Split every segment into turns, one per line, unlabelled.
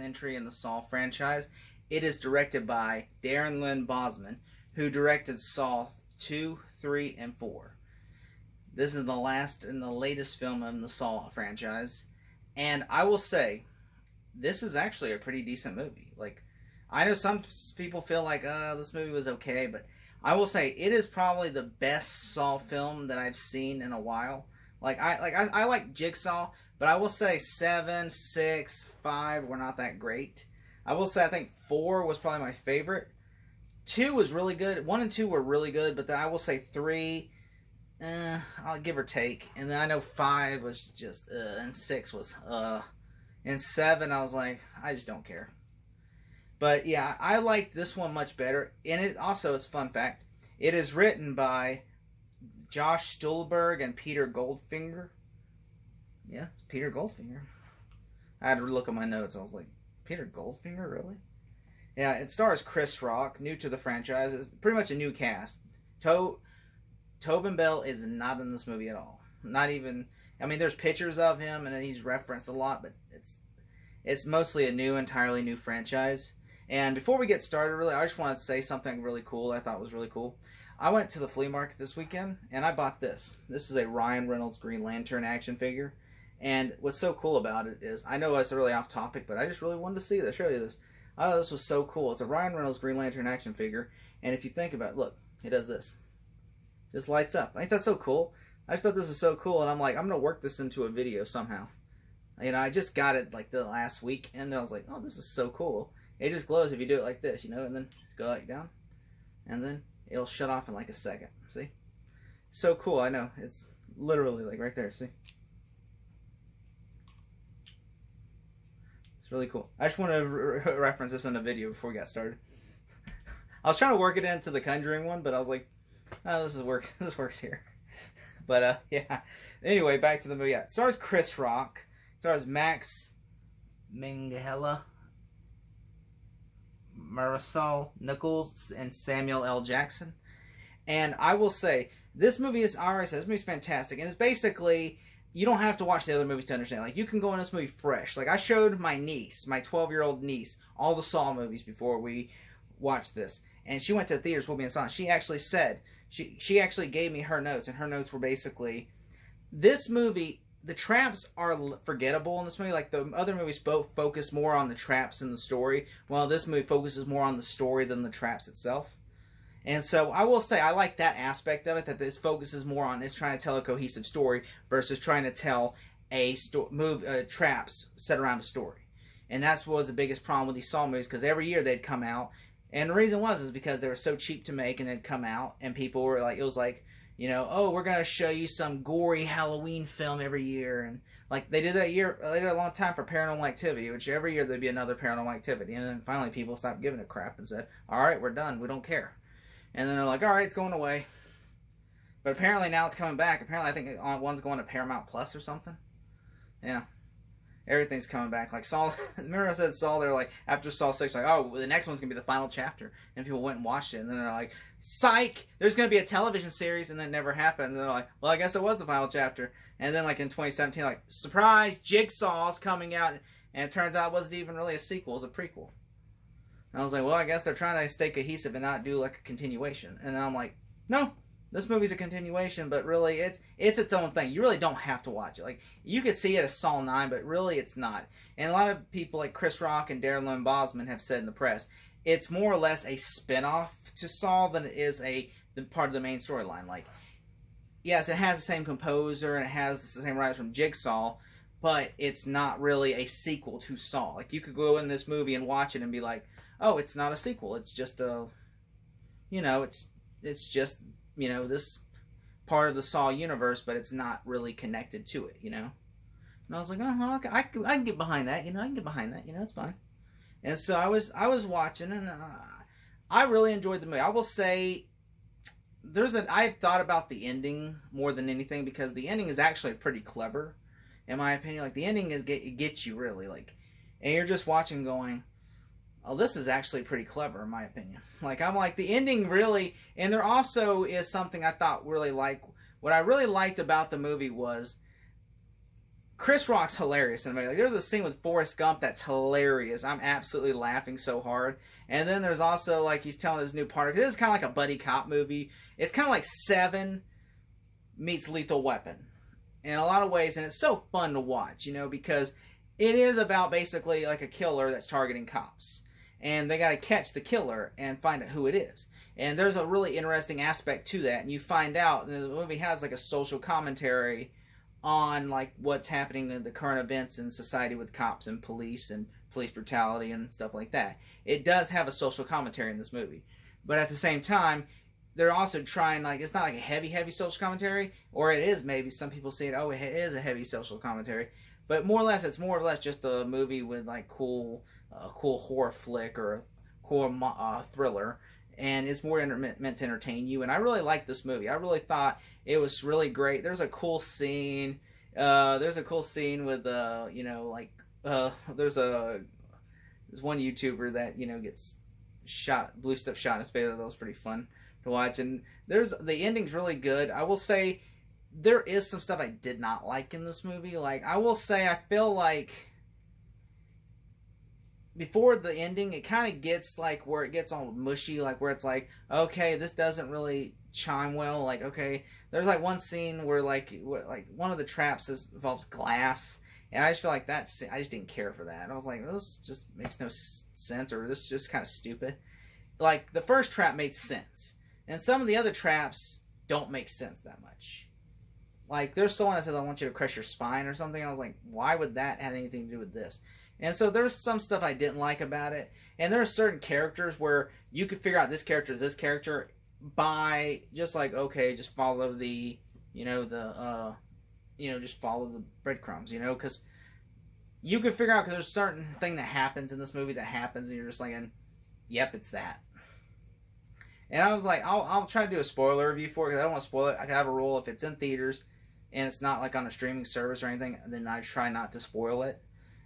entry in the Saw franchise. It is directed by Darren Lynn Bousman, who directed Saw 2, 3, and 4. This is the last and the latest film in the Saw franchise. And I will say, this is actually a pretty decent movie. Like, I know some people feel like, this movie was okay, but I will say it is probably the best Saw film that I've seen in a while. I like Jigsaw, but I will say 7, 6, 5 were not that great. I will say I think 4 was probably my favorite. 2 was really good. 1 and 2 were really good, but then I will say 3, I'll give or take. And then I know 5 was just, and 6 was, and 7 I was like, I just don't care. But yeah, I like this one much better. And it also, it's a fun fact, it is written by Josh Stolberg and Peter Goldfinger. Yeah, it's Peter Goldfinger. I had to look at my notes. I was like, Peter Goldfinger, really? Yeah, it stars Chris Rock, new to the franchise. It's pretty much a new cast. Tobin Bell is not in this movie at all. Not even, I mean, there's pictures of him and he's referenced a lot, but it's mostly a entirely new franchise. And before we get started, really, I just wanted to say something really cool I thought was really cool. I went to the flea market this weekend, and I bought this. This is a Ryan Reynolds Green Lantern action figure. And what's so cool about it is, I know it's really off topic, but I just really wanted to show you this. I thought this was so cool. It's a Ryan Reynolds Green Lantern action figure, and if you think about it, look, it does this. Just lights up. I think that's so cool. I just thought this was so cool, and I'm like, I'm going to work this into a video somehow. You know, I just got it like the last week, and I was like, oh, this is so cool. It just glows if you do it like this, you know, and then go like down, and then it'll shut off in like a second. See? So cool, I know. It's literally like right there, see? It's really cool. I just want to reference this in a video before we got started. I was trying to work it into the Conjuring one, but I was like, oh, this works here. But, yeah. Anyway, back to the movie. Yeah, it stars Chris Rock. It stars Max Minghella, Marisol Nichols, and Samuel L. Jackson. And I will say, this movie is, I already said, this movie's fantastic. And it's basically, you don't have to watch the other movies to understand. Like, you can go in this movie fresh. Like, I showed my niece, my 12-year-old niece, all the Saw movies before we watched this. And she went to the theaters with me and saw it. She actually said, she actually gave me her notes. And her notes were basically, this movie, the traps are forgettable in this movie. Like, the other movies focus more on the traps and the story, while this movie focuses more on the story than the traps itself. And so I will say I like that aspect of it, that this focuses more on it's trying to tell a cohesive story versus trying to tell traps set around a story. And that's what was the biggest problem with these Saw movies, because every year they'd come out, and the reason is because they were so cheap to make, and they'd come out, and people were like, it was like, you know, oh, we're going to show you some gory Halloween film every year. And like they did that year, they did a long time for Paranormal Activity, which every year there'd be another Paranormal Activity. And then finally people stopped giving a crap and said, all right, we're done. We don't care. And then they're like, all right, it's going away. But apparently now it's coming back. Apparently I think one's going to Paramount Plus or something. Yeah. Everything's coming back. Like Saw, remember I said Saw, they're like, after Saw 6, like, oh, the next one's going to be the final chapter. And people went and watched it. And then they're like, psych! There's going to be a television series, and that never happened. And they're like, well, I guess it was the final chapter. And then like in 2017, like, surprise, Jigsaw's coming out. And it turns out it wasn't even really a sequel, it was a prequel. And I was like, well, I guess they're trying to stay cohesive and not do like a continuation. And I'm like, no, this movie's a continuation, but really it's its own thing. You really don't have to watch it. Like, you could see it as Saw 9, but really it's not. And a lot of people like Chris Rock and Darren Lynn Bousman have said in the press, it's more or less a spin-off to Saw than it is the part of the main storyline. Like, yes, it has the same composer and it has the same writers from Jigsaw, but it's not really a sequel to Saw. Like, you could go in this movie and watch it and be like, oh, it's not a sequel. It's just a, you know, it's just, you know, this part of the Saw universe, but it's not really connected to it, you know? And I was like, oh, well, okay, I can get behind that, you know? I can get behind that, you know? It's fine. And so I was watching, and I really enjoyed the movie. I will say, I thought about the ending more than anything, because the ending is actually pretty clever, in my opinion. Like, the ending it gets you, really, like, and you're just watching going, oh, this is actually pretty clever, in my opinion. Like, I'm like, the ending really, and there also is something I thought really like, what I really liked about the movie was, Chris Rock's hilarious in the movie. Like, there's a scene with Forrest Gump that's hilarious. I'm absolutely laughing so hard. And then there's also, like, he's telling his new partner, this is kind of like a buddy cop movie. It's kind of like Seven meets Lethal Weapon in a lot of ways, and it's so fun to watch, you know, because it is about basically like a killer that's targeting cops. And they got to catch the killer and find out who it is. And there's a really interesting aspect to that. And you find out, the movie has like a social commentary on like what's happening in the current events in society with cops and police brutality and stuff like that. It does have a social commentary in this movie. But at the same time, they're also trying, like, it's not like a heavy social commentary, or it is maybe. Some people say, oh, it is a heavy social commentary. But more or less, it's more or less just a movie with like cool horror flick or a cool thriller. And it's more meant to entertain you. And I really liked this movie. I really thought it was really great. There's a cool scene. There's with you know, like there's one YouTuber that, you know, gets shot, blue stuff shot in his face. That was pretty fun to watch. And the ending's really good. I will say there is some stuff I did not like in this movie. Like, I will say I feel like before the ending, it kind of gets like where it gets all mushy, like where it's like, okay, this doesn't really chime well. Like, okay, there's like one scene where like one of the traps involves glass, and I just feel like I just didn't care for that. I was like, this just makes no sense, or this is just kind of stupid. Like, the first trap made sense, and some of the other traps don't make sense that much. Like, there's someone that says, I want you to crush your spine or something. I was like, why would that have anything to do with this? And so there's some stuff I didn't like about it. And there are certain characters where you could figure out this character is this character by just like, okay, just follow the, you know, just follow the breadcrumbs, you know, because you could figure out, because there's a certain thing that happens in this movie that happens, and you're just like, yep, it's that. And I was like, I'll try to do a spoiler review for it, because I don't want to spoil it. I can have a rule, if it's in theaters and it's not like on a streaming service or anything, then I try not to spoil it.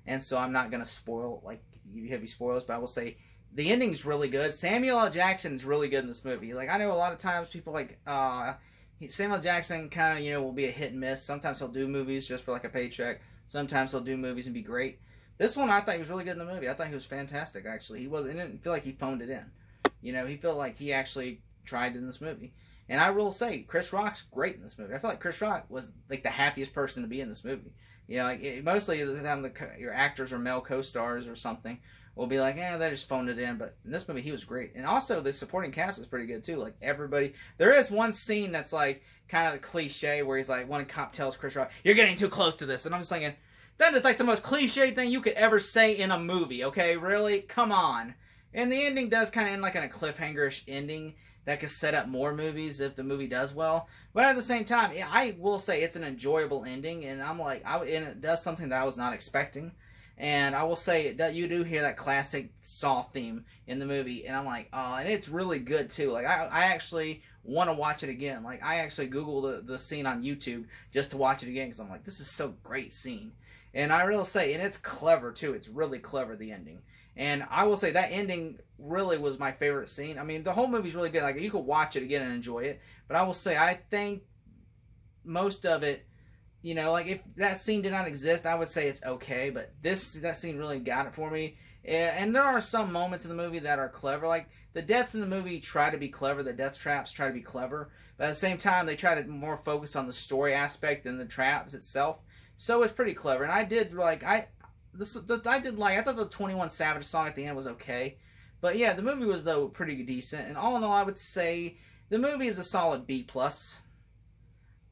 And so I'm not going to spoil, like, heavy spoilers, but I will say the ending's really good. Samuel L. Jackson's really good in this movie. Like, I know a lot of times people like, Samuel L. Jackson kind of, you know, will be a hit and miss. Sometimes he'll do movies just for like a paycheck. Sometimes he'll do movies and be great. This one, I thought he was really good in the movie. I thought he was fantastic, actually. He didn't feel like he phoned it in. You know, he felt like he actually tried in this movie. And I will say, Chris Rock's great in this movie. I feel like Chris Rock was like the happiest person to be in this movie. You know, like, mostly the time your actors or male co-stars or something will be like, they just phoned it in. But in this movie, he was great. And also, the supporting cast is pretty good, too. Like, everybody. There is one scene that's, like, kind of cliche where he's like, one cop tells Chris Rock, you're getting too close to this. And I'm just thinking, that is, like, the most cliche thing you could ever say in a movie, okay? Really? Come on. And the ending does kind of end, like, in a cliffhanger-ish ending that could set up more movies if the movie does well. But at the same time, I will say it's an enjoyable ending, and I'm like, and it does something that I was not expecting. And I will say that you do hear that classic Saw theme in the movie, and I'm like, oh, and it's really good too. Like, I actually want to watch it again. Like, I actually Googled the scene on YouTube just to watch it again, because I'm like, this is so great scene. And I will say, and it's clever too. It's really clever, the ending. And I will say that ending really was my favorite scene. I mean, the whole movie's really good. Like, you could watch it again and enjoy it. But I will say, I think most of it, you know, like, if that scene did not exist, I would say it's okay. But that scene really got it for me. And there are some moments in the movie that are clever. Like, the deaths in the movie try to be clever. The death traps try to be clever. But at the same time, they try to more focus on the story aspect than the traps itself. So it's pretty clever. And I did, like, I thought the 21 Savage song at the end was okay. But yeah, the movie was, though, pretty decent. And all in all, I would say the movie is a solid B+.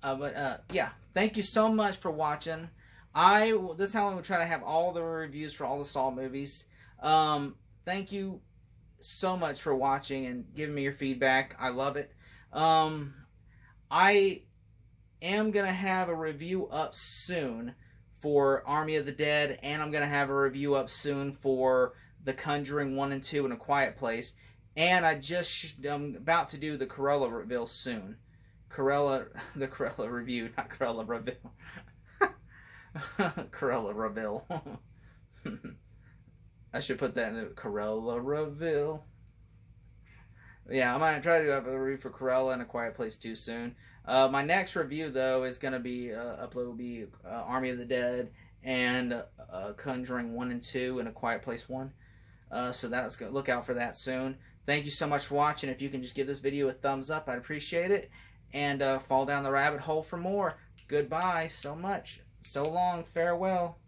Yeah, thank you so much for watching. This Halloween we'll try to have all the reviews for all the Saw movies. Thank you so much for watching and giving me your feedback. I love it. I am going to have a review up soon for Army of the Dead, and I'm going to have a review up soon for The Conjuring 1 and 2 in A Quiet Place. And I'm about to do the Cruella reveal soon. The Cruella review, not Cruella reveal. Cruella reveal. I should put that in the Cruella reveal. Yeah, I might try to have a review for Cruella and A Quiet Place 2 soon. My next review, though, is going to be upload will be Army of the Dead and Conjuring 1 and 2 and A Quiet Place 1. So that's good. Look out for that soon. Thank you so much for watching. If you can just give this video a thumbs up, I'd appreciate it. And fall down the rabbit hole for more. Goodbye so much. So long. Farewell.